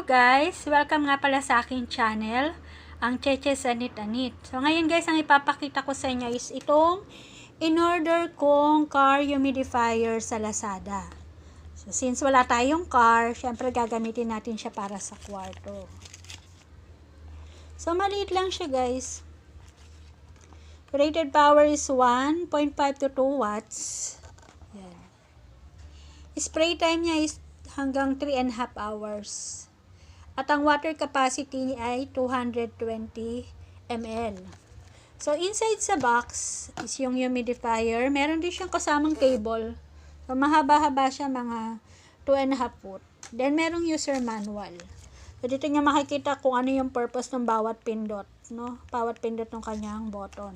Guys, welcome nga pala sa aking channel, ang Cheche Anit. So ngayon guys, ang ipapakita ko sa inyo is itong in-order kong car humidifier sa Lazada. So since wala tayong car, syempre gagamitin natin siya para sa kwarto. So maliit lang siya guys. Rated power is 1.5 to 2 watts. Yan. Spray time niya is hanggang 3.5 hours. At ang water capacity ay 220 ml. So, inside sa box is yung humidifier. Meron din siyang kasamang cable. So, mahaba-haba siya, mga 2.5 foot. Then, merong user manual. So, dito niya makikita kung ano yung purpose ng bawat pindot. No? Bawat pindot ng kanyang button.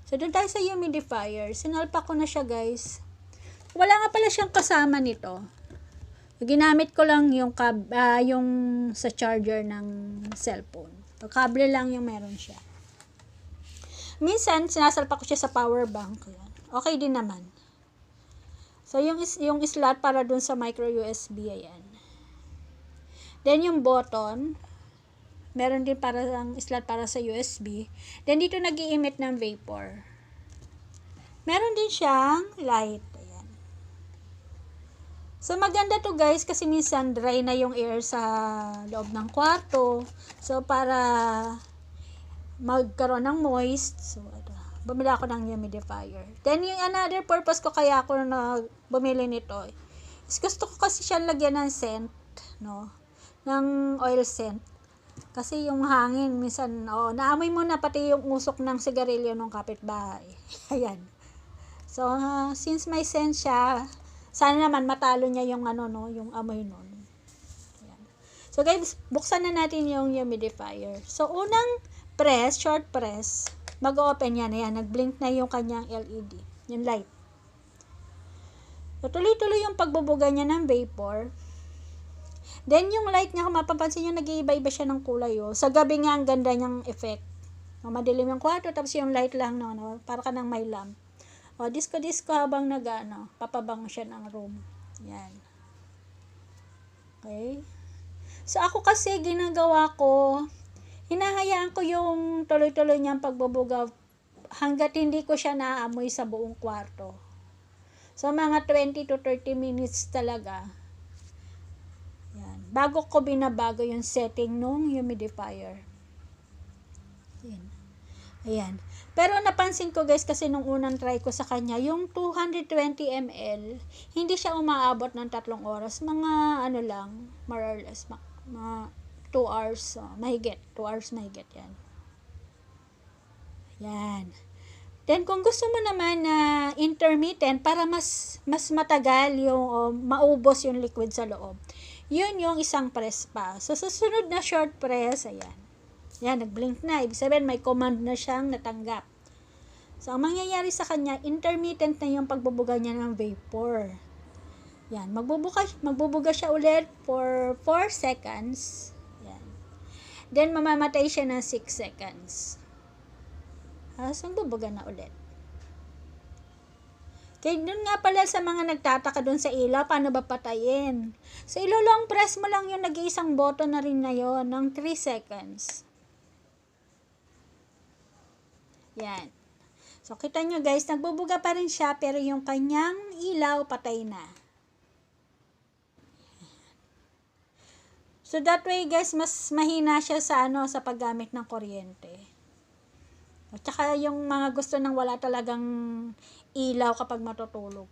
So, doon tayo sa humidifier. Sinalpa ko na siya, guys. Wala nga pala siyang kasama nito. Ginamit ko lang yung sa charger ng cellphone. So, kable lang yung meron siya. Minsan, sinasalpa ko siya sa power bank. Okay din naman. So, yung slot para dun sa micro USB, ayan. Then, yung button, meron din para ang slot para sa USB. Then, dito nag-i-emit ng vapor. Meron din siyang light. So, maganda to guys kasi minsan dry na yung air sa loob ng kwarto. So, para magkaroon ng moist, so, bumili ako ng humidifier. Then, yung another purpose ko kaya ako na bumili nito is gusto ko kasi siya lagyan ng scent, no? Ng oil scent. Kasi yung hangin, minsan, naamoy mo na pati yung usok ng sigarilyo ng kapitbahay. Ayan. So, since may scent siya, sana naman matalo niya yung yung amoy nun. Ayan. So guys, buksan na natin yung humidifier. So unang press, short press, mag-open yan. Ayan, nag-blink na yung kanyang LED, yung light. So tuloy-tuloy yung pagbubuga niya ng vapor. Then yung light niya, kung mapapansin nyo, nag-iiba-iba siya ng kulay. Sa gabi nga, ang ganda niyang effect. Madilim yung kwarto, tapos yung light lang, para ka ng may lamp. Disco habang papabango siya ng room. Yan. Okay. So, ako kasi ginagawa ko, hinahayaan ko yung tuloy-tuloy niyang pagbubuga hanggat hindi ko siya naaamoy sa buong kwarto. So, mga 20 to 30 minutes talaga. Yan. Bago ko binabago yung setting nung humidifier. Yan. Ayan. Pero napansin ko guys kasi nung unang try ko sa kanya, yung 220 ml, hindi siya umaabot ng 3 oras. Mga lang, more or less, mga 2 hours, mahigit. 2 hours mahigit yan. Yan. Then kung gusto mo naman na intermittent, para mas matagal yung, maubos yung liquid sa loob, yun yung isang press pa. So susunod na short press, ayan. Yan, nag-blink na. Ibig sabihin, may command na siyang natanggap. So, ang mangyayari sa kanya, intermittent na yung pagbubuga niya ng vapor. Yan, magbubuga siya ulit for 4 seconds. Yan. Then, mamamatay siya ng 6 seconds. So, magbubuga na ulit. Kaya dun nga pala sa mga nagtataka dun sa ilaw, paano ba patayin? So, ilolong press mo lang yung nag-iisang button na rin na yun ng 3 seconds. Yan. So, kita nyo guys, nagbubuga pa rin siya, pero yung kanyang ilaw, patay na. So, that way guys, mas mahina siya sa sa paggamit ng kuryente. At saka yung mga gusto nang wala talagang ilaw kapag matutulog.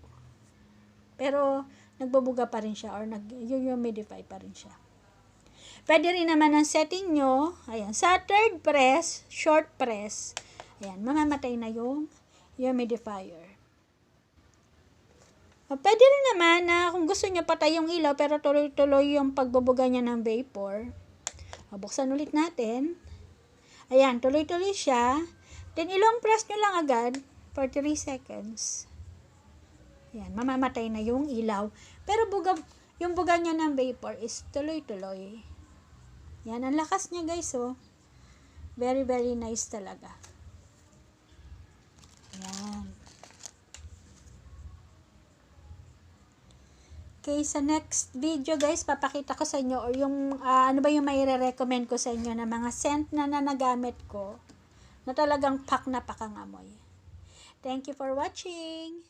Pero, nagbubuga pa rin siya, or nag-humidify pa rin siya. Pwede rin naman ang setting nyo, ayan, sa third press, short press, ayan, mamamatay na yung humidifier. Pwede rin naman na kung gusto nyo patay yung ilaw pero tuloy-tuloy yung pagbubuga niya ng vapor. Buksan ulit natin. Ayan, tuloy-tuloy siya. Then ilong press nyo lang agad for 3 seconds. Ayan, mamamatay na yung ilaw. Pero yung buga niya ng vapor is tuloy-tuloy. Yan, ang lakas niya guys, Very, very nice talaga. Yan. Okay, sa next video guys, papakita ko sa inyo or yung ano ba yung maire-recommend ko sa inyo na mga scent na nagamit ko na talagang pak na pakangamoy. Thank you for watching.